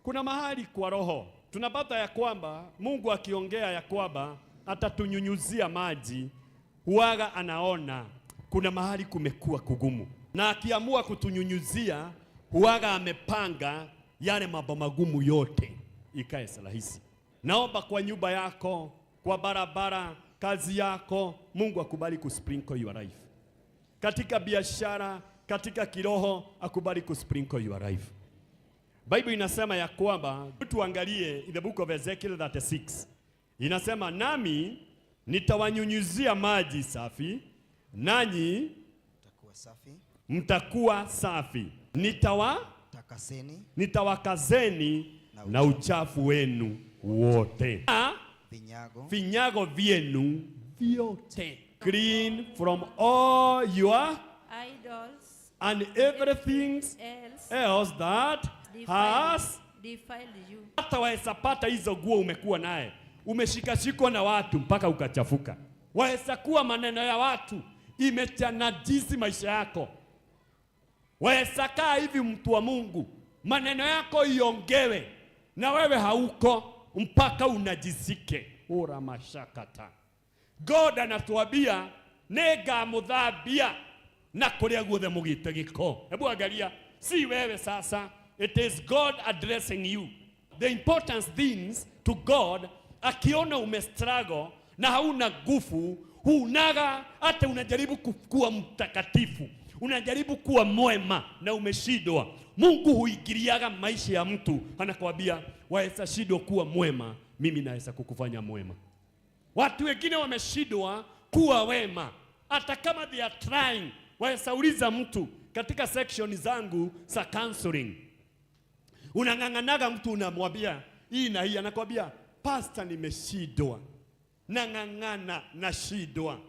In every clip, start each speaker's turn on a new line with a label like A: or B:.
A: Kuna mahali kwa roho tunapata ya kwamba Mungu akiongea ya kwamba atatunyunyuzia maji, huaga anaona kuna mahali kumekuwa kugumu, na akiamua kutunyunyuzia huaga amepanga yale mambo magumu yote ikae rahisi. Naomba kwa nyumba yako, kwa barabara, kazi yako, Mungu akubali kusprinkle your life. Katika biashara, katika kiroho, akubali kusprinkle your life. Bible inasema ya kwamba, tuangalie in the book of Ezekiel 36. Inasema, nami nitawanyunyuzia maji safi, nanyi mtakuwa safi. Nitawakazeni na uchafu wenu wote. Vinyago vyenu vyote. Clean from all your idols and everything else that has defiled you. Hata waesa pata hizo nguo umekuwa naye, umeshikashikwa na watu mpaka ukachafuka. Waesa kuwa maneno ya watu imechanajisi maisha yako. Waesa kaa hivi mtu wa Mungu, maneno yako iongewe na wewe hauko mpaka unajisike. Ora mashakata. God anatuambia nega mudhabia na kuria guothe mugite giko. Hebu angalia, si wewe sasa, it is God addressing you. The important things to God, akiona umestruggle na hauna nguvu, hunaga hata unajaribu kuwa mtakatifu, unajaribu kuwa mwema na umeshindwa. Mungu huingiliaga maisha ya mtu, anakuambia waweza shindwa kuwa mwema, mimi naweza kukufanya mwema. Watu wengine wameshindwa kuwa wema, hata kama they are trying. Waweza uliza mtu katika section zangu za counseling, unanganganaga mtu unamwambia hii na hii, anakuambia pastor nimeshindwa, nangangana na shidwa.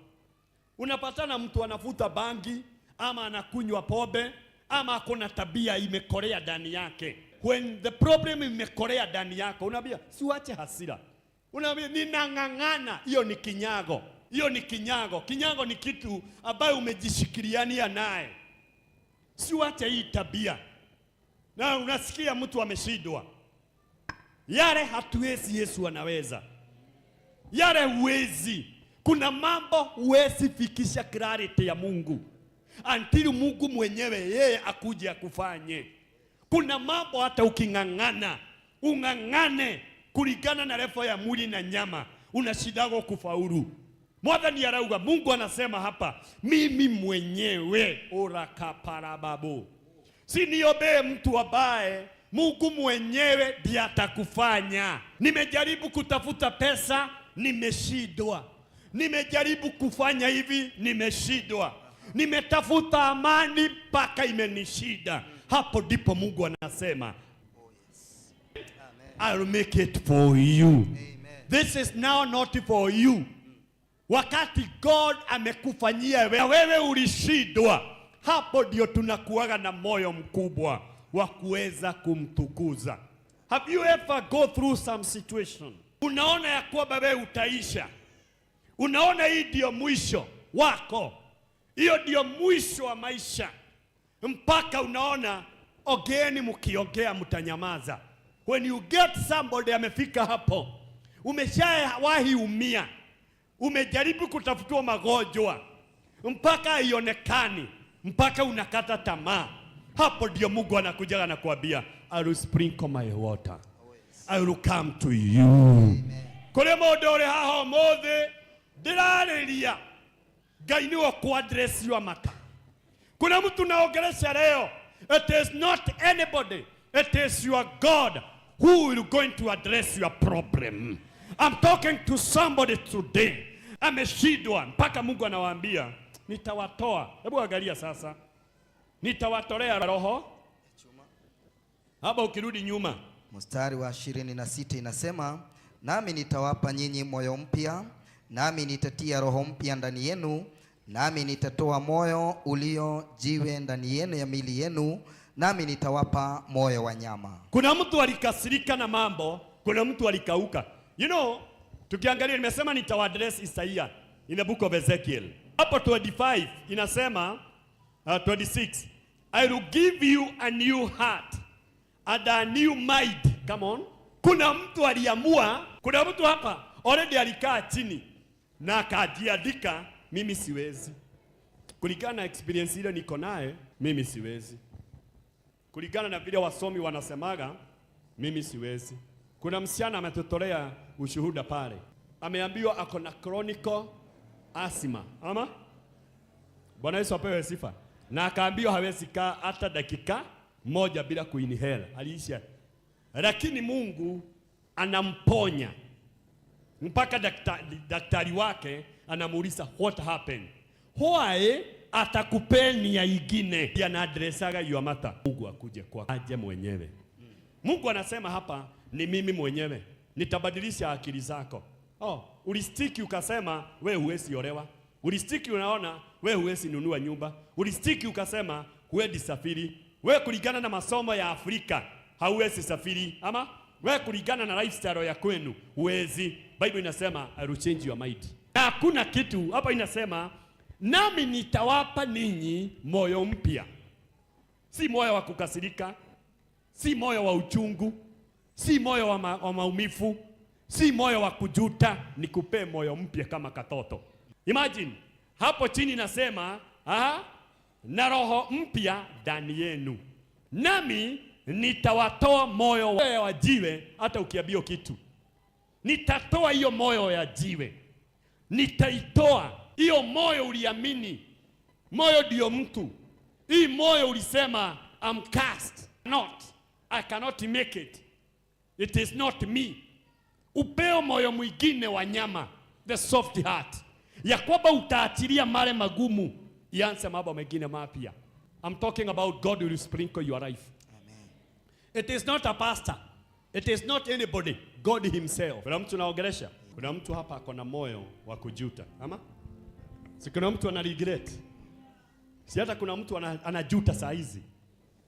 A: Unapatana mtu anafuta bangi, ama anakunywa pombe, ama akona tabia imekorea ndani yake. When the problem imekorea ndani yako, unaambia siwache hasira. Unaambia ninangangana, hiyo ni kinyago. Hiyo ni kinyago. Kinyago ni kitu ambayo umejishikiliania naye. Siwache hii tabia. Na unasikia mtu ameshindwa. Yale hatuwezi, Yesu anaweza. Yale huwezi. Kuna mambo huwezi fikisha clarity ya Mungu until Mungu mwenyewe yeye akuje akufanye. Kuna mambo hata ukingangana, ungangane kulingana na refa ya mwili na nyama, unashidago kufaulu. Mwathani arauga, Mungu anasema hapa, mimi mwenyewe orakaparababu. Si niombe mtu ambaye Mungu mwenyewe ndiye atakufanya. Nimejaribu kutafuta pesa, nimeshindwa. Nimejaribu kufanya hivi, nimeshindwa. Nimetafuta amani mpaka imenishida. Hapo ndipo Mungu anasema, I'll make it for you. Amen. This is now not for you. Wakati God amekufanyia wewe ulishindwa, hapo ndio tunakuaga na moyo mkubwa wa kuweza kumtukuza. Have you ever go through some situation? Unaona ya kwamba wewe utaisha. Unaona hii ndio mwisho wako. Hiyo ndio mwisho wa maisha. Mpaka unaona ogeni mkiongea mtanyamaza. When you get somebody amefika hapo, umeshawahi umia, umejaribu kutafutua magonjwa mpaka ionekani, mpaka unakata tamaa, hapo ndio Mungu anakuja na kuambia, I will sprinkle my water. I will come to you. Kole modore haho mothe dirareria gainiwa ku address your matter. Kuna mtu naongelesha leo, it is not anybody, it is your God who will going to address your problem. I'm talking to somebody today. Ameshindwa mpaka Mungu anawaambia nitawatoa. Hebu angalia sasa, nitawatolea roho. Hapa ukirudi nyuma,
B: mstari wa 26 inasema, nami nitawapa nyinyi moyo mpya, nami nitatia roho mpya ndani yenu, nami nitatoa moyo ulio jiwe ndani yenu ya miili yenu, nami nitawapa moyo wa nyama.
A: Kuna mtu alikasirika na mambo, kuna mtu alikauka. You know, tukiangalia nimesema nitawadress Isaiah in the book of Ezekiel. Hapo 25 inasema 26, I will give you a new heart and a new mind. Come on. Kuna mtu aliamua, kuna mtu hapa already alikaa chini na akajiandika, mimi siwezi. Kulingana na experience ile niko naye, mimi siwezi. Kulingana na vile wasomi wanasemaga, mimi siwezi. Kuna msichana ametutolea ushuhuda pale. Ameambiwa ako na chronic asthma. Ama? Bwana Yesu apewe sifa. Na akaambiwa hawezi kaa hata dakika moja bila kuinhale. Aliisha. Lakini Mungu anamponya. Mpaka daktari wake anamuuliza what happened? Why atakupeni ya ingine? Anaadresaga your matter. Mungu akuje kwa aje mwenyewe. Mungu anasema hapa ni mimi mwenyewe. Nitabadilisha akili zako. Ulistiki ukasema we huwezi olewa. Ulistiki unaona we huwezi nunua nyumba. Ulistiki ukasema huwezi safiri. We kulingana na masomo ya Afrika hauwezi safiri. Ama we kulingana na lifestyle ya kwenu huwezi. Bible inasema I will change your mind. Na hakuna kitu hapa inasema nami nitawapa ninyi moyo mpya. Si moyo wa kukasirika, si moyo wa uchungu, si moyo wa maumivu, si moyo wa kujuta, nikupe moyo mpya kama katoto. Imagine, hapo chini nasema, na roho mpya ndani yenu. Nami nitawatoa moyo wa jiwe, hata ukiambia kitu. Nitatoa hiyo moyo ya jiwe. Nitaitoa hiyo moyo uliamini. Moyo ndio mtu. Hii moyo ulisema I'm cast. I cannot make it. It is not me. Upeo moyo mwingine wa nyama, the soft heart. Ya kwamba utaachilia male magumu, ianze mambo mengine mapya. I'm talking about God will sprinkle your life. Amen. It is not a pastor. It is not anybody. God himself. Kuna mtu naongelesha. Kuna mtu hapa ako na moyo wa kujuta. Ama? Si kuna mtu ana regret. Si hata kuna mtu anajuta saa hizi.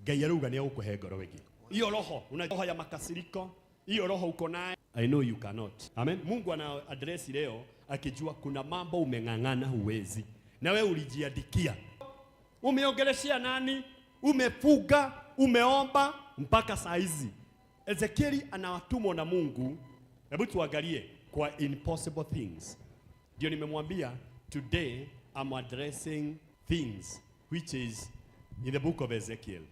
A: Gayaruga ni huko hegoro wegi. Hiyo roho, una roho ya makasiriko, hiyo roho uko naye. I know you cannot. Amen. Mungu ana address leo akijua kuna mambo umeng'ang'ana huwezi. Na wewe ulijiadikia. Umeongeleshia nani? Umefuga, umeomba mpaka saa hizi. Ezekieli anawatumwa na Mungu. Hebu tuangalie kwa impossible things. Ndio nimemwambia today I'm addressing things which is in the book of Ezekiel.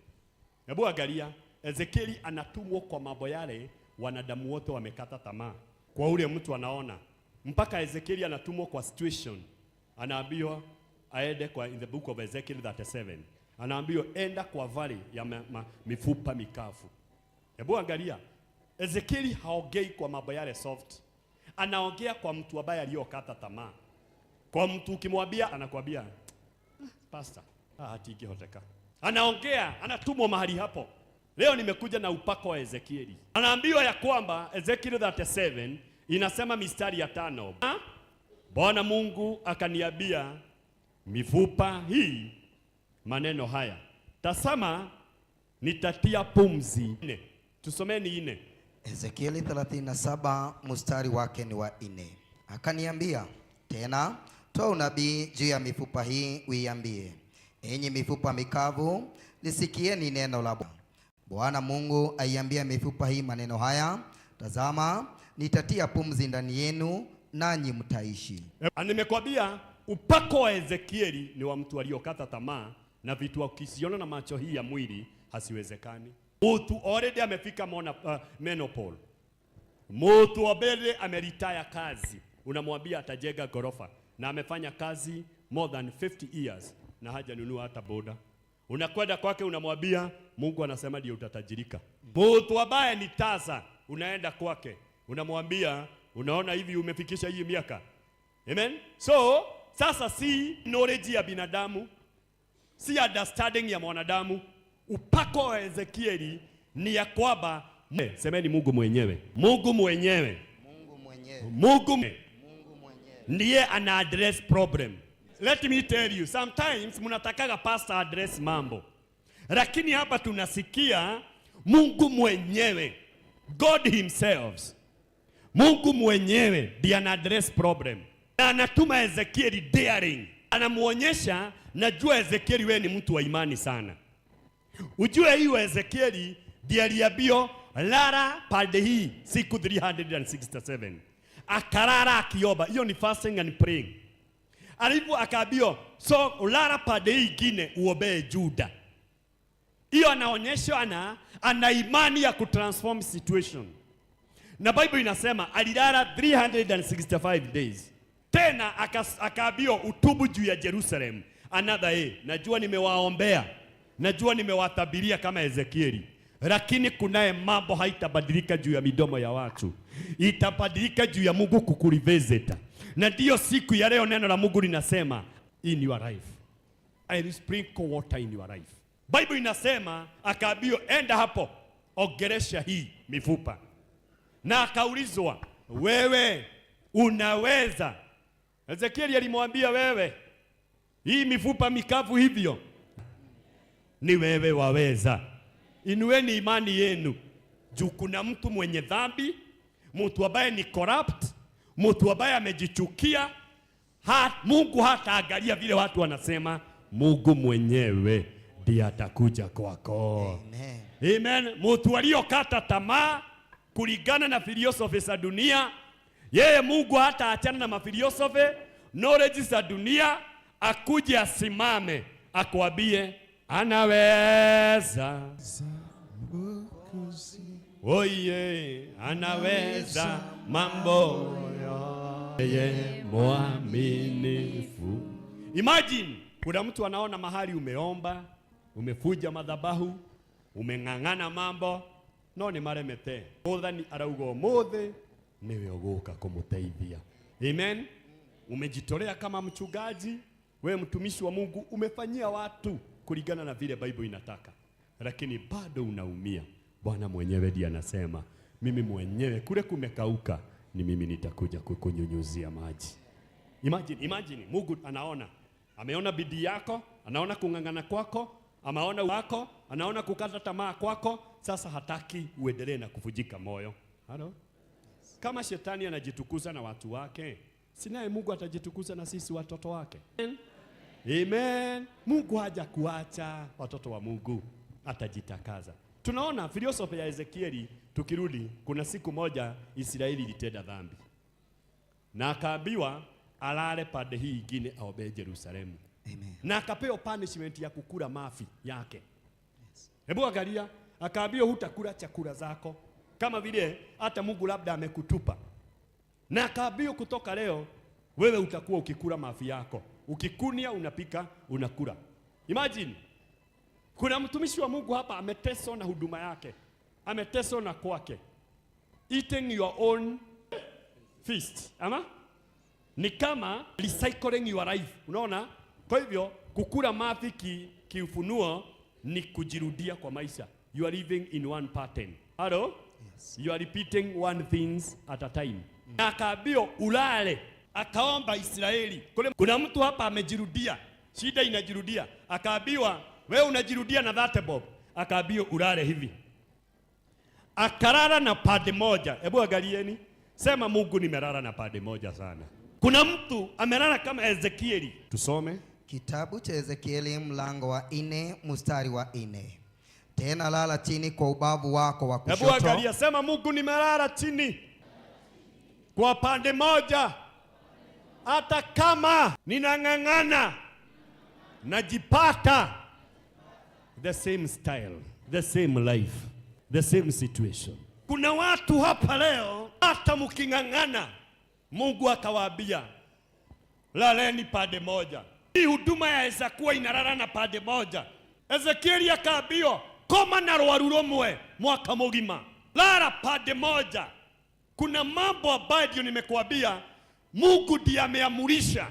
A: Hebu angalia, Ezekieli anatumwa kwa mambo yale wanadamu wote wamekata tamaa. Kwa ule mtu anaona. Mpaka Ezekieli anatumwa kwa situation. Anaambiwa aende kwa in the book of Ezekiel 37. Anaambiwa enda kwa valley ya mifupa mikavu. Hebu angalia, Ezekieli haongei kwa mambo yale soft. Anaongea kwa mtu ambaye aliyokata tamaa. Kwa mtu ukimwambia anakuambia pastor, hatikihoteka. Anaongea, anatumwa mahali hapo. Leo nimekuja na upako wa Ezekieli. Anaambiwa ya kwamba Ezekiel 37 inasema mistari ya 5. Bwana Mungu akaniambia mifupa hii maneno haya. Tazama nitatia pumzi. Tusomeni 4.
B: Ezekieli 37 mstari wake ni wa 4. Akaniambia tena, toa unabii juu ya mifupa hii uiambie, enyi mifupa mikavu, lisikieni neno la Bwana. Bwana Mungu aiambia mifupa hii maneno haya, tazama nitatia pumzi ndani yenu nanyi mtaishi.
A: Nimekwambia upako wa Ezekieli ni wa mtu aliyokata tamaa na vitu ukisiona na macho hii ya mwili hasiwezekani. Mtu already amefika menopause. Mtu already ameretire kazi. Unamwambia atajenga gorofa na amefanya kazi more than 50 years na hajanunua hata boda. Unakwenda kwake unamwambia Mungu anasema ndio utatajirika. Mtu ambaye ni tasa unaenda kwake unamwambia unaona hivi umefikisha hii miaka. Amen. So sasa si knowledge ya binadamu, si understanding ya mwanadamu. Upako wa Ezekieli ni ya kwamba semeni Mungu mwenyewe. Mungu mwenyewe.
B: Mungu mwenyewe.
A: Mungu mwenyewe ndiye ana address problem. Let me tell you, sometimes mnatakaga pastor address mambo. Lakini hapa tunasikia Mungu mwenyewe. God himself. Mungu mwenyewe ndiye ana address problem. Na anatuma Ezekieli daring. Anamuonyesha najua Ezekieli wewe ni mtu wa imani sana. Ujue hiyo Ezekieli ndiye aliambiwa lala pande hii siku 367. Akarara akiomba. Hiyo ni fasting and praying. Alipo akaambia, so lala pande hii ingine uombe Juda. Hiyo anaonyesha ana imani ya kutransform situation. Na Bible inasema alilala 365 days. Tena akaambia utubu juu ya Jerusalem. Another najua nimewaombea. Najua nimewatabiria kama Ezekieli. Lakini kunaye mambo haitabadilika juu ya midomo ya watu. Itabadilika juu ya Mungu kukurevisit. Na ndio siku ya leo neno la Mungu linasema in your life I will sprinkle water in your life. Bible inasema akaambia enda hapo ogeresha hii mifupa. Na akaulizwa wewe unaweza? Ezekieli alimwambia wewe hii mifupa mikavu hivyo ni wewe waweza. Inueni imani yenu. Juu kuna mtu mwenye dhambi, mtu ambaye ni corrupt, mtu ambaye amejichukia. Mungu hata angalia vile watu wanasema, Mungu mwenyewe ndiye atakuja kwako. Amen. Amen. Mtu aliyokata tamaa kulingana na philosophy za dunia, yeye Mungu hata achana na mafilosophy, knowledge za dunia, akuje asimame akwambie anaweza. Oye, anaweza mambo yeye mwaminifu. Imagine kuna mtu anaona mahali umeomba, umefuja madhabahu, umeng'ang'ana mambo, no ni maremete. Othani araugo mothe niwe ugoka kumuteithia. Amen. Umejitolea kama mchungaji, wewe mtumishi wa Mungu, umefanyia watu kulingana na vile Bible inataka. Lakini bado unaumia. Bwana mwenyewe ndiye anasema, mimi mwenyewe kule kumekauka, ni mimi nitakuja kukunyunyuzia maji. Imagine Mungu anaona. Ameona bidii yako, anaona kung'ang'ana kwako, amaona wako, anaona kukata tamaa kwako, sasa hataki uendelee na kuvujika moyo. Halo? Kama shetani anajitukuza na watu wake, sinaye Mungu atajitukuza na sisi watoto wake. Amen. Mungu haja kuacha watoto wa Mungu, atajitakaza. Tunaona philosophy ya Ezekieli, tukirudi, kuna siku moja Israeli ilitenda dhambi. Na akaambiwa alale pande hii ingine aombe Yerusalemu. Amen. Na akapewa punishment ya kukula mafi yake. Hebu angalia, akaambiwa hutakula chakula zako kama vile hata Mungu labda amekutupa. Na akaambiwa kutoka leo wewe utakuwa ukikula mafi yako. Ukikunia unapika unakula. Imagine kuna mtumishi wa Mungu hapa ameteswa na huduma yake. Ameteswa na kwake. Eating your own feast. Ama? Ni kama recycling your life. Unaona? Kwa hivyo kukula mafi kiufunuo ni kujirudia kwa maisha. You are living in one pattern. Hello? Yes. You are repeating one things at a time. Na akaambiwa ulale. Akaomba Israeli. Kuna mtu hapa amejirudia. Shida inajirudia. Akaambiwa wewe unajirudia na that bob. Akaambiwa ulale hivi. Akarara na pande moja. Hebu angalieni. Sema Mungu nimelala na pande moja sana. Kuna mtu amelala kama Ezekieli. Tusome.
B: Kitabu cha Ezekieli mlango wa 4 mstari wa 4. Tena lala chini kwa ubavu wako wa kushoto.
A: Hebu angalia, sema Mungu nimelala chini kwa pande moja. Hata kama ninang'ang'ana najipata the same style, the same life, the same situation. Kuna watu hapa leo hata mking'ang'ana Mungu akawaambia laleni pande moja. Hii huduma yaweza kuwa inalala na pande moja. Ezekieli akaambiwa koma na rwaru rumwe mwaka mugima, lala pande moja. Kuna mambo ambayo ndio nimekuambia Mungu ndiye ameamurisha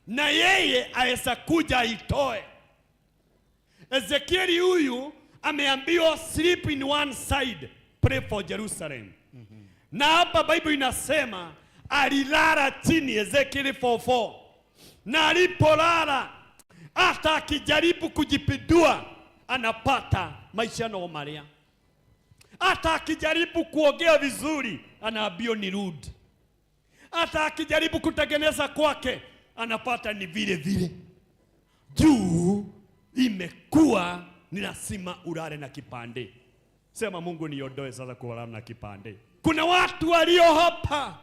A: na yeye aweza kuja aitoe. Ezekieli huyu ameambiwa sleep in one side, pray for Jerusalem. Na hapa Bible inasema alilala chini, Ezekieli 4:4. Na alipolala hata akijaribu kujipindua anapata maisha normalia. Hata akijaribu kuongea vizuri anaambiwa ni rude. Hata akijaribu kutengeneza kwake anapata ni vile vile. Juu imekuwa ni lazima ulale na kipande. Sema Mungu niondoe sasa kwa na kipande. Kuna watu walio hapa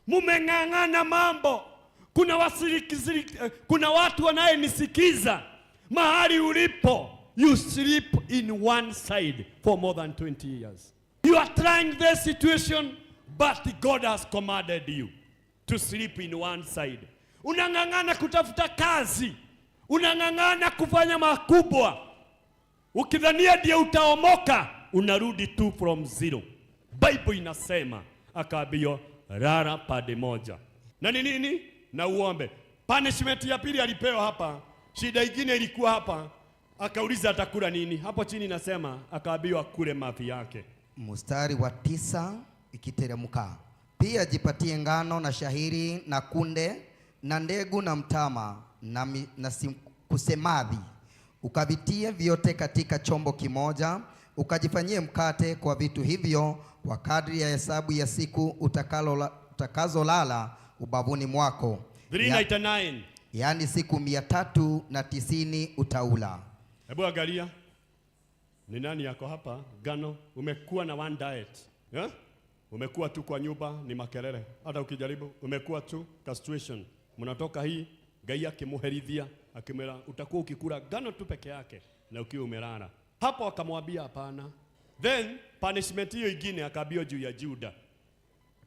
A: mumeng'ang'ana mambo. Kuna watu wanayenisikiza mahali ulipo. You sleep in one side for more than 20 years. You are trying this situation, but God has commanded you to sleep in one side. Unang'ang'ana kutafuta kazi. Unang'ang'ana kufanya makubwa. Ukidhania ndio utaomoka, unarudi tu from zero. Bible inasema akaambiwa rara pande moja. Na ni nini? Na uombe. Punishment ya pili alipewa hapa. Shida nyingine ilikuwa hapa. Akauliza atakula nini? Hapo chini nasema akaambiwa kule mafi yake.
B: Mstari wa 9 ikiteremka. Pia jipatie ngano na shahiri na kunde na ndegu na mtama na kusemadhi. Ukavitie vyote katika chombo kimoja, ukajifanyie mkate kwa vitu hivyo kwa kadri ya hesabu ya siku utakazolala ubavuni mwako.
A: 399.
B: Yaani siku 390 utaula.
A: Hebu angalia. Ni nani yako hapa? Gano, umekuwa na one diet. Yeah? Umekuwa tu kwa nyumba ni makelele. Hata ukijaribu umekuwa tu castration. Mnatoka hii gai akimuherithia akimera utakuwa ukikula gano tu peke yake na ukiwa umelala. Hapo akamwambia hapana. Then punishment hiyo ingine akaambiwa juu ya Juda.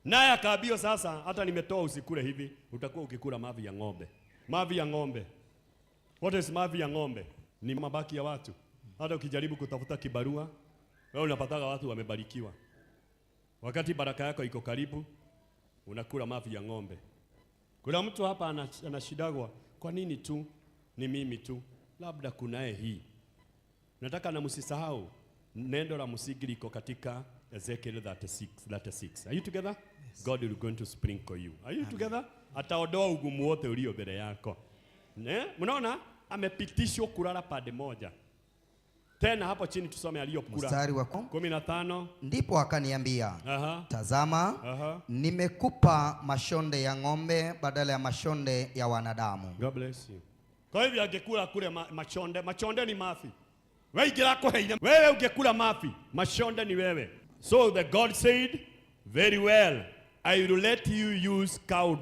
A: Naye akaambiwa sasa hata nimetoa usikule hivi, utakuwa ukikula mavi ya ng'ombe. Mavi ya ng'ombe. What is mavi ya ng'ombe? Ni mabaki ya watu. Hata ukijaribu kutafuta kibarua, wewe unapataga watu wamebarikiwa. Wakati baraka yako iko karibu, unakula mavi ya ng'ombe. Kuna mtu hapa anashidagwa, kwa nini tu ni mimi tu? Labda kunaye hii. Nataka na msisahau neno la msingi liko katika Ezekiel 36. Are you together? Yes. God is going to sprinkle you. Are you together? Ataondoa ugumu wote ulio mbele yako. Mnaona amepitishwa kulala pande moja. Tena hapo chini tusome aliyokula.
B: Mstari wa
A: 15.
B: Ndipo akaniambia, tazama, nimekupa mashonde ya ng'ombe badala ya mashonde ya wanadamu.
A: God bless you. Kwa hivyo angekula kule mashonde ni mafi. Wewe ungekula mafi, mashonde ni wewe. So the God said, very well, I will let you use cow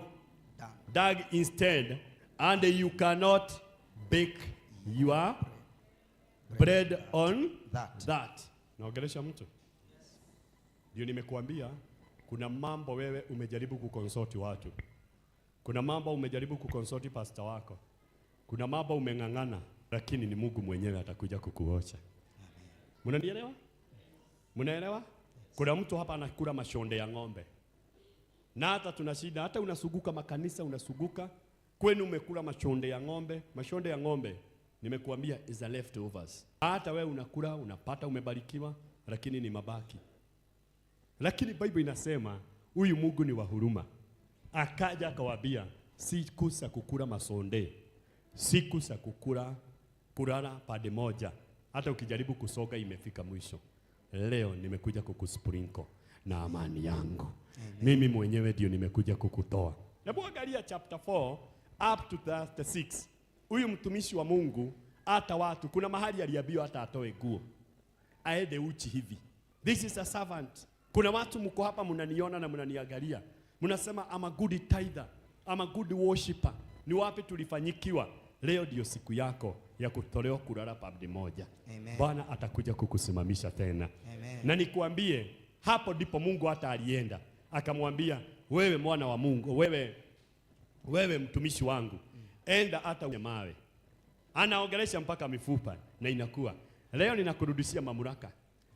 A: dung instead, and you cannot bake your bread on that. Naongelesha mtu. Ndio nimekuambia kuna mambo wewe umejaribu kukonsoti watu. Kuna mambo umejaribu kukonsoti pastor wako. Kuna mambo umeng'ang'ana, lakini ni Mungu mwenyewe atakuja kukuocha. Mnanielewa? Mnaelewa? Kuna mtu hapa anakula mashonde ya ng'ombe. Na hata tunashida, hata unasuguka makanisa unasuguka, kwenu umekula mashonde ya ng'ombe. Mashonde ya ng'ombe nimekuambia is a leftovers. Hata wewe unakula unapata umebarikiwa, lakini ni mabaki. Lakini Bible inasema huyu Mungu ni wa huruma. Akaja akawaambia siku za kukula masonde, siku za kulala pande moja. Hata ukijaribu kusoga imefika mwisho. Leo nimekuja kukusprinkle na amani yangu. Amen. Mimi mwenyewe ndio nimekuja kukutoa. Hebu angalia chapter 4 up to 36. Huyu mtumishi wa Mungu hata watu kuna mahali aliambiwa hata atoe nguo. Aende uchi hivi. This is a servant. Kuna watu mko hapa mnaniona na mnaniangalia. Mnasema I'm a good tither, I'm a good worshipper. Ni wapi tulifanyikiwa? Leo ndio siku yako ya kutolewa kulala pande moja. Bwana atakuja kukusimamisha tena. Amen. Na nikuambie hapo ndipo Mungu hata alienda akamwambia wewe mwana wa Mungu, wewe mtumishi wangu, enda hata mawe. Anaongelesha mpaka mifupa na inakuwa. Leo ninakurudishia mamlaka.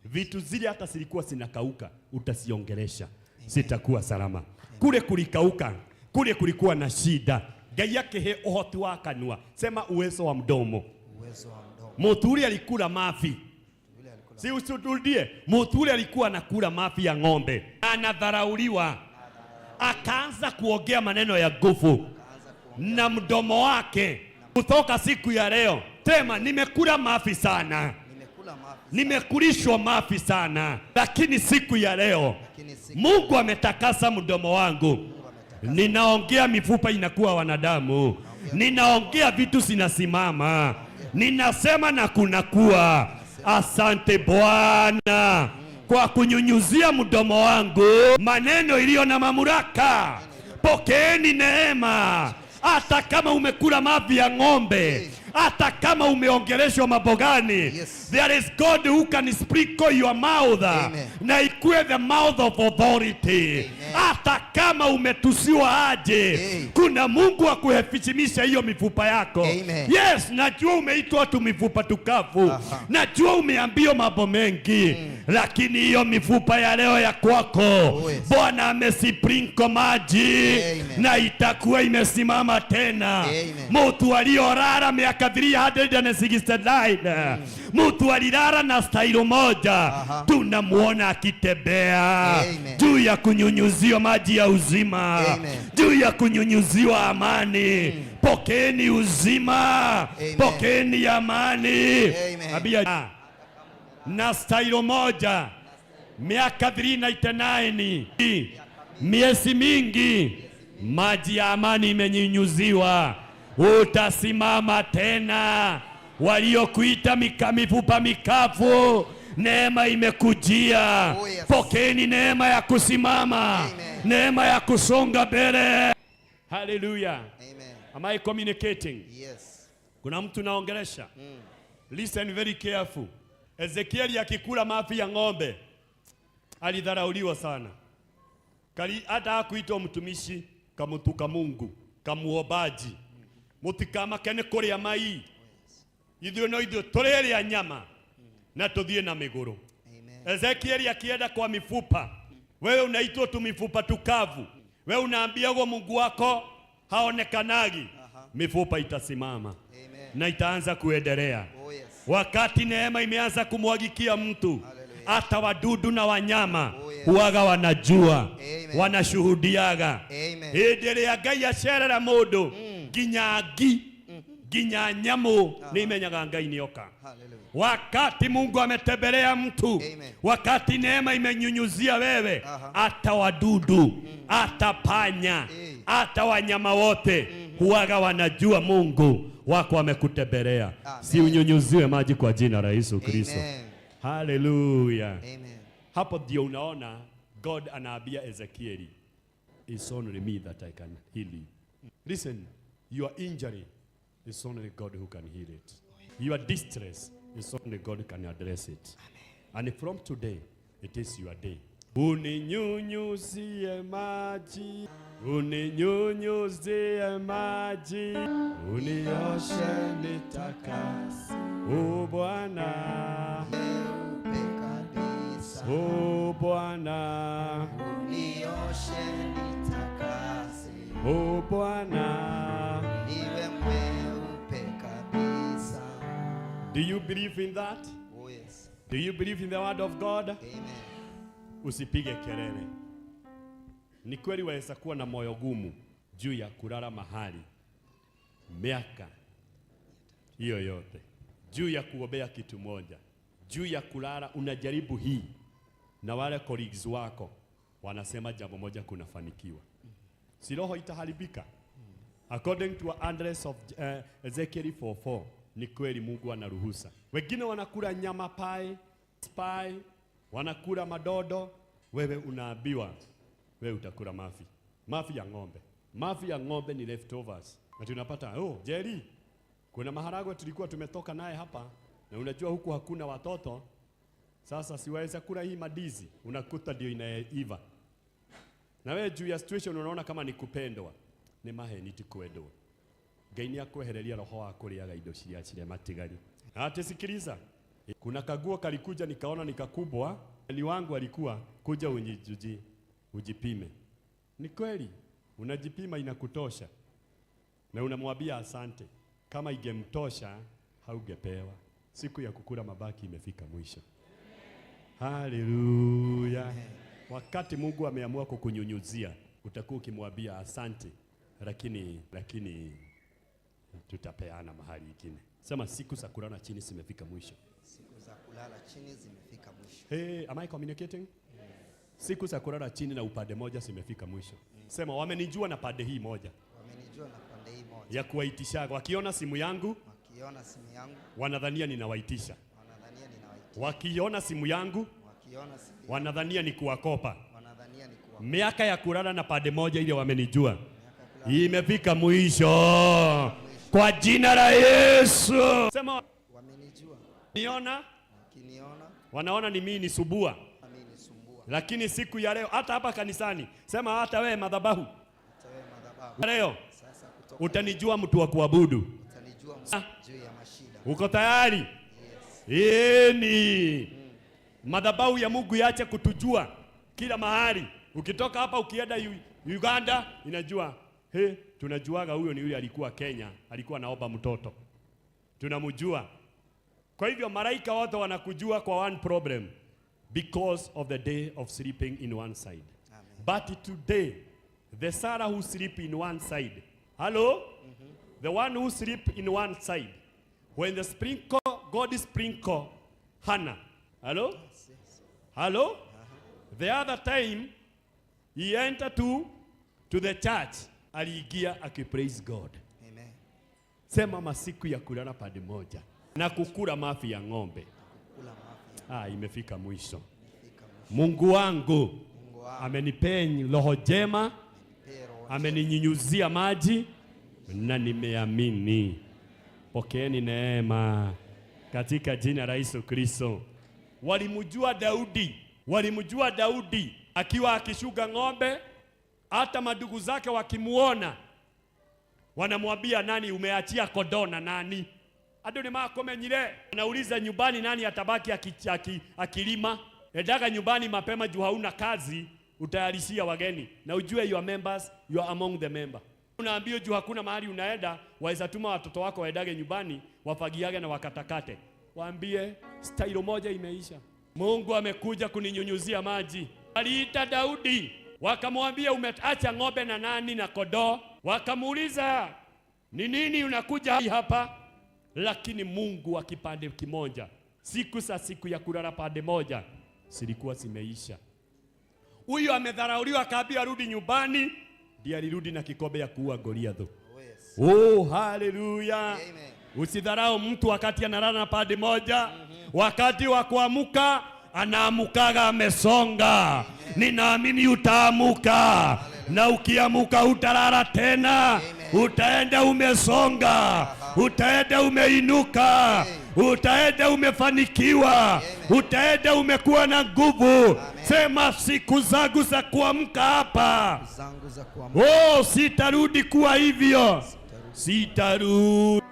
A: Vitu zile hata silikuwa sinakauka utasiongelesha. Sitakuwa salama. Kule kulikauka, kule kulikuwa na shida. Ngai yake he uhoti wa kanua. Sema uwezo wa mdomo. Uwezo wa mdomo. Muturi alikula mafi. Si usitudie. Muturi alikuwa anakula mafi ya ng'ombe. Anadharauliwa. Akaanza kuongea maneno ya nguvu na mdomo wake. Kutoka siku ya leo, tema nimekula mafi sana. Nimekulishwa mafi sana. Lakini siku ya leo Mungu ametakasa mdomo wangu. Ninaongea mifupa inakuwa wanadamu. Ninaongea vitu sinasimama. Ninasema na kunakuwa. Asante Bwana. kwa kunyunyuzia mdomo wangu maneno iliyo na mamlaka. Pokeeni neema. Hata kama umekula mavi ya ng'ombe, hata kama umeongeleshwa mabogani, there is God who can sprinkle your mouth. Na ikuwe the mouth of authority. Hata kama umetusiwa aje, kuna Mungu wa kuheshimisha hiyo mifupa yako. Yes, najua umeitwa tu mifupa tukavu. Najua umeambiwa mambo mengi. Lakini hiyo mifupa ya leo ya kwako, Bwana amesprinkle maji na itakuwa imesimama tena. Mtu aliorara miaka 369, mtu alilala na stailo moja, tunamuona akitembea juu ya kunyunyuziwa maji ya uzima, juu ya kunyunyuziwa amani. Pokeeni uzima, pokeeni amani. Abia na stailo moja miaka 399, miezi mingi, maji ya amani imenyunyuziwa. Utasimama tena. Waliokuita mifupa mikavu, neema imekujia. Pokeeni neema ya kusimama, neema ya kusonga mbele. Hallelujah. Am I communicating?
B: Yes.
A: Kuna mtu naongelesha. Listen very careful. Ezekieli akikula mavi ya ng'ombe alidharauliwa sana. Hata hakuitwa mtumishi, kamutuka Mungu, kamuobaji. Mutikama kene kuria mai. Ithuĩ no ithuĩ tũrĩrĩa nyama na tũthiĩ na mĩgũrũ. Ezekieli akienda kwa mifupa. Wewe unaitwa tu mifupa tukavu. Wewe unaambiwa Mungu wako haonekanagi. Mifupa itasimama na itaanza kuendelea. Wakati neema imeanza kumwagikia mtu, hata wadudu na wanyama huaga wanajua, wanashuhudiaga. Ederea Ngai acerera mundu ginya nyamu nimenyaga Ngai nioka. Wakati Mungu ametembelea mtu, wakati neema imenyunyuzia wewe, hata wadudu, hata panya, hata wanyama wote huaga wanajua Mungu wako amekutembelea. Si unyunyuziwe maji kwa jina la Yesu Kristo. Hallelujah. Hapo ndio unaona God anaambia Ezekieli, it's only me that I can heal you. Listen, your injury is only God who can heal it. Your distress is only God who can address it. And from today, it is your day. Uninyunyuzie maji, uninyunyuzie maji, unioshe nitakase, o Bwana, o Bwana, unioshe nitakase, o Bwana, niwe mweupe kabisa. Do you believe in that?
B: Oh yes.
A: Do you believe in the word of God?
B: Amen.
A: Usipige kelele. Ni kweli waweza kuwa na moyo gumu juu ya kulala mahali miaka hiyo yote, juu ya kuombea kitu moja, juu ya kulala unajaribu hii, na wale colleagues wako wanasema jambo moja kunafanikiwa. Si roho itaharibika? According to address of Ezekiel 4:4, ni kweli Mungu anaruhusa. Wengine wanakula nyama pie, wanakula madodo, wewe unaambiwa wewe utakula mafi ya ng'ombe. Mafi ya ng'ombe ni leftovers. Na tunapata, Jerry, kuna maharagwe tulikuwa tumetoka naye hapa, na unajua huku hakuna watoto. Sasa siweza kula hii madizi, unakuta ndio inaiva. Na wewe juu ya situation unaona kama ni kupendwa. Ni maheni tikwendwa. Ngai ni akwehereria roho wa kuriaga indo cia matigari. Hata sikiliza. Kuna kaguo kalikuja nikaona nikakubwa, ni wangu alikuwa kuja ujipime. Ni kweli, unajipima inakutosha. Na unamwambia asante. Kama ingemtosha haugepewa. Siku ya kukula mabaki imefika mwisho. Hallelujah. Wakati Mungu ameamua kukunyunyuzia, utakuwa ukimwambia asante, lakini tutapeana mahali ingine. Sema siku za kulala chini zimefika mwisho.
B: Siku za kulala chini zimefika mwisho.
A: Hey, am I communicating? Siku za kulala chini na upande moja zimefika mwisho. Sema wamenijua na pande hii moja.
B: Wamenijua na pande hii moja.
A: Ya kuwaitisha. Wakiona simu yangu, wanadhania ninawaitisha. Wakiona simu yangu, wanadhania ni kuwakopa. Miaka ya kulala na pande moja ile wamenijua imefika mwisho kwa jina la Yesu. Sema wamenijua. Kiniona wanaona ni mimi nisumbua. Lakini siku ya leo hata hapa kanisani, sema hata wewe madhabahu. Leo utanijua mtu wa kuabudu. Utanijua juu ya mashida. Uko tayari? Yes. Ni madhabahu ya Mungu yaache kutujua kila mahali. Ukitoka hapa ukienda Uganda inajua, tunajuaga huyo ni yule alikuwa Kenya, alikuwa naomba mtoto. Tunamjua. Kwa hivyo malaika wote wanakujua kwa one problem, because of the day of sleeping in one side. Amen. But today the Sarah who sleep in one side. Hello? The one who sleep in one side. When the sprinkle, God sprinkle Hannah. Hello? Yes. Hello? The other time he entered to the church, aliingia akipraise God. Amen. Sema masiku ya kulala pande moja na kukula mafi ya ng'ombe. Imefika mwisho. Mungu wangu amenipeni roho jema, ameninyunyuzia maji na nimeamini. Pokeeni neema katika jina la Yesu Kristo. Walimjua Daudi akiwa akishuga ng'ombe, hata madugu zake wakimuona wanamwambia, nani umeachia kondoo na nani? Ado ni makomenyire. Anauliza nyumbani nani atabaki akilima? Edaga nyumbani mapema juu hauna kazi, utayarishia wageni. Na ujue your members, you are among the member. Unaambia juu hakuna mahali unaenda, waweza tuma watoto wako waendage nyumbani, wafagiage na wakatakate. Waambie stailo moja imeisha. Mungu amekuja kuninyunyuzia maji. Aliita Daudi, wakamwambia umeacha ng'ombe na nani na kondoo? Wakamuuliza, ni nini unakuja hapa? Lakini Mungu akipande kimoja, siku ya kulala pande moja silikuwa zimeisha. Huyu amedharauliwa akaambia rudi nyumbani, ndiye alirudi na kikombe ya kuua Goliath. Hallelujah. Usidharau mtu wakati analala na pande moja. Wakati wa kuamuka anaamukaga amesonga. Ninaamini utaamuka. Na ukiamuka utalala tena. Utaenda umesonga. Utaenda umeinuka. Utaenda umefanikiwa. Utaenda umekuwa na nguvu. Sema siku zangu za kuamka hapa. Sitarudi kuwa hivyo. Sitarudi.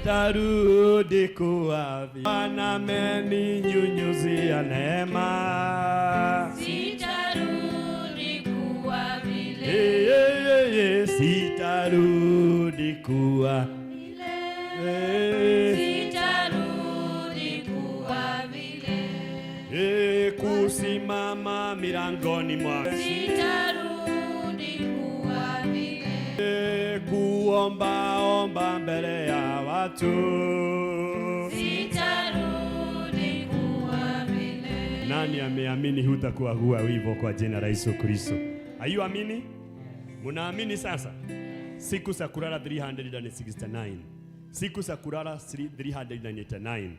A: Sitarudi kuwa vile. Bwana ameninyunyuzia neema. Sitarudi kuwa vile. Sitarudi kuwa vile. Sitarudi kuwa vile. Kusimama milangoni mwa. Sitarudi kuwa vile. Kuomba mbele ya watu. Sitarudi kuwa vile. Nani ameamini hutakuwa huwa hivyo kwa jina la Yesu Kristo? Ayu amini? Munaamini sasa? Siku za kulala 369. Siku za kulala 389.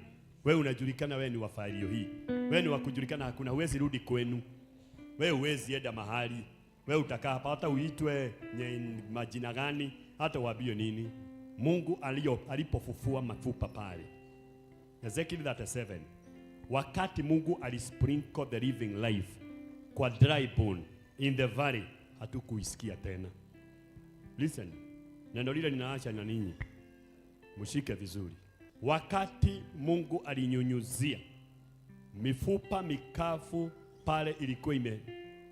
A: Wewe unajulikana, wewe ni wa failio hii. Wewe ni wa kujulikana, hakuna huwezi rudi kwenu. Wewe huwezi enda mahali. Wewe utakaa hapa hata uitwe majina gani, hata uambiwe nini. Mungu alipofufua mafupa pale. Ezekiel 37. Wakati Mungu alisprinkle the living life kwa dry bone in the valley, hatukuisikia tena. Listen. Neno lile ninaacha na ninyi. Mshike vizuri. Wakati Mungu alinyunyuzia mifupa mikavu pale ilikuwa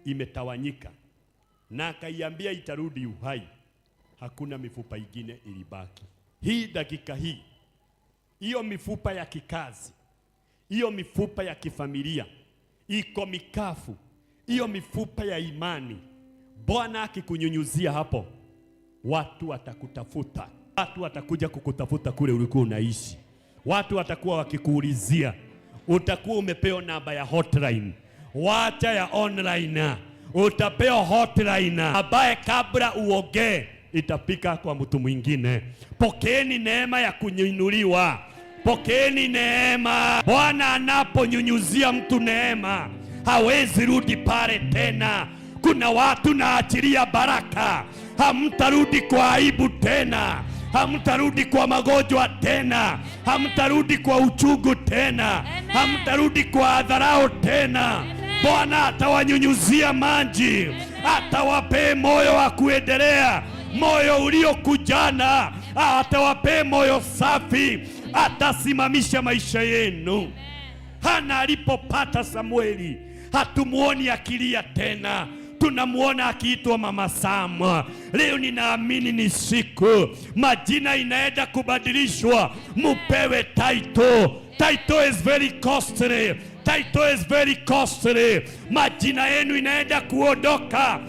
A: imetawanyika na akaiambia itarudi uhai, hakuna mifupa ingine ilibaki. Hii dakika hii, hiyo mifupa ya kikazi, hiyo mifupa ya kifamilia iko mikavu, hiyo mifupa ya imani, Bwana akikunyunyuzia hapo, watu watakutafuta. Watu watakuja kukutafuta kule ulikuwa unaishi. Watu watakuwa wakikuulizia. Utakuwa umepewa namba ya hotline. Wacha ya online. Utapewa hotline ambaye kabla uongee itapika kwa mtu mwingine. Pokeeni neema ya kunyunyuliwa. Pokeeni neema. Bwana anaponyunyuzia mtu neema, hawezi rudi pale tena. Kuna watu naachilia baraka, hamtarudi kwa aibu tena, hamtarudi kwa magonjwa tena, hamtarudi kwa uchungu tena, hamtarudi kwa dharau tena. Bwana atawanyunyuzia maji, atawape moyo wa kuendelea, moyo uliokujana, atawape moyo safi, atasimamisha maisha yenu. Hana alipopata Samueli, hatumuoni akilia tena, tunamuona akiitwa Mama Sam. Leo ninaamini ni siku majina inaenda kubadilishwa, mupewe title. Title is very costly. Title is very costly. Majina yenu inaenda kuondoka.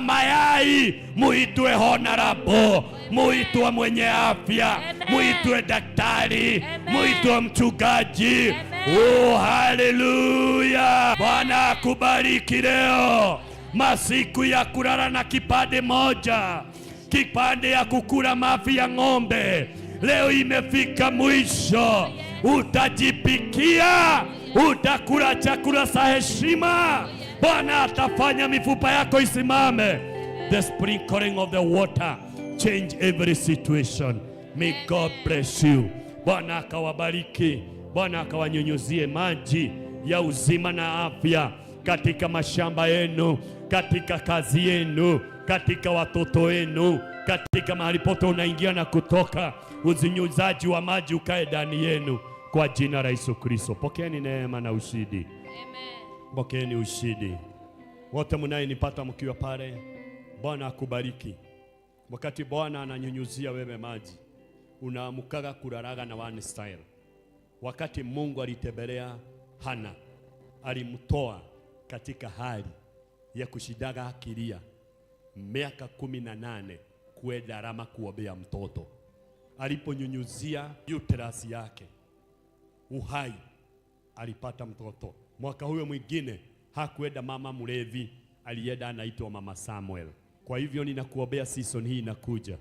A: Mayai muitwe honorable, muitwe mwenye afya, muitwe daktari, muitwe mchungaji. Oh, haleluya! Bwana akubariki leo. Masiku ya kulala na kipande moja, kipande ya kukula mavi ya ng'ombe, leo imefika mwisho. Utajipikia, utakula chakula cha heshima. Bwana atafanya mifupa yako isimame. The sprinkling of the water change every situation. May God bless you. Bwana akawabariki. Bwana akawanyunyuzie maji ya uzima na afya katika mashamba yenu, katika kazi yenu, katika watoto wenu, katika mahali pote unaingia na kutoka. Uzinyuzaji wa maji ukae ndani yenu kwa jina la Yesu Kristo. Pokeeni neema na ushindi. Amen. Pokeeni ushindi. Wote mnayenipata mkiwa pale, Bwana akubariki. Wakati Bwana ananyunyuzia wewe maji, unaamukaga kulalaga na one style. Wakati Mungu alitembelea Hana, alimtoa katika hali ya kushidaga akilia miaka 18 kwenda Rama kuombea mtoto. Aliponyunyuzia uterus yake uhai, alipata mtoto. Mwaka huyo mwingine hakuenda mama mlevi, alienda anaitwa Mama Samuel. Kwa hivyo ninakuombea season hii inakuja,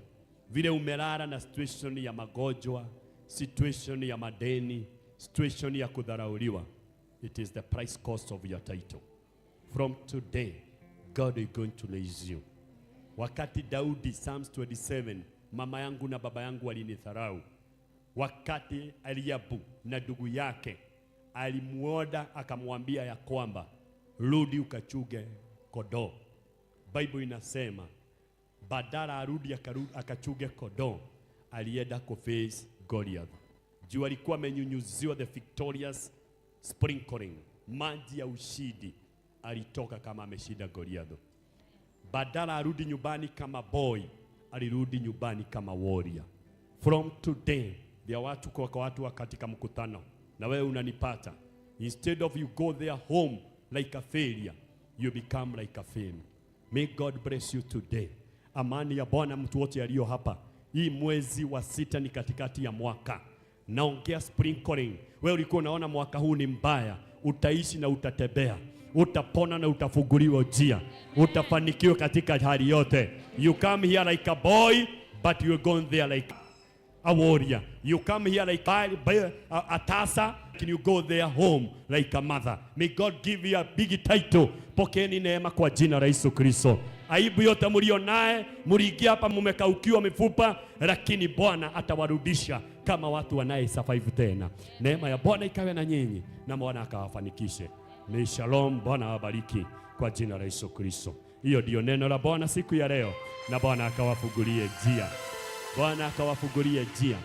A: vile umelala na situation ya magonjwa, situation ya madeni, situation ya kudharauliwa, it is the price cost of your title. From today, God is going to raise you. Wakati Daudi, Psalms 27, mama yangu na baba yangu walinidharau, wakati Eliabu na ndugu yake alimuoda akamwambia ya kwamba rudi ukachuge kondoo, Bible inasema badala arudi akachuge kondoo, alienda kuface Goliath. Juu alikuwa amenyunyuziwa the victorious sprinkling, maji ya ushindi, alitoka kama ameshinda Goliath. Badala arudi nyumbani kama boy, alirudi nyumbani kama warrior. From today, there watu kwa watu katika mkutano, na wewe unanipata, instead of you go there home like a failure, you become like a fame. May God bless you today. Amani ya Bwana mtu wote aliyo hapa. Hii mwezi wa 6 ni katikati ya mwaka. Naongea sprinkling. Wewe ulikuwa unaona mwaka huu ni mbaya, utaishi na utatembea, utapona na utafunguliwa njia, utafanikiwa katika hali yote. You come here like a boy, but you are going there like a warrior. You come here like a tasa, can you go there home like a mother. May God give you a big title. Pokeeni neema kwa jina la Yesu Kristo. Aibu yote mlio naye, mliingia hapa mmekaukiwa mifupa, lakini Bwana atawarudisha kama watu wanaye survive tena. Neema ya Bwana ikawe na nyinyi na Bwana akawafanikishe. May shalom. Bwana awabariki kwa jina la Yesu Kristo. Hiyo ndio neno la Bwana siku ya leo, na Bwana akawafungulie njia. Bwana akawafungulie njia.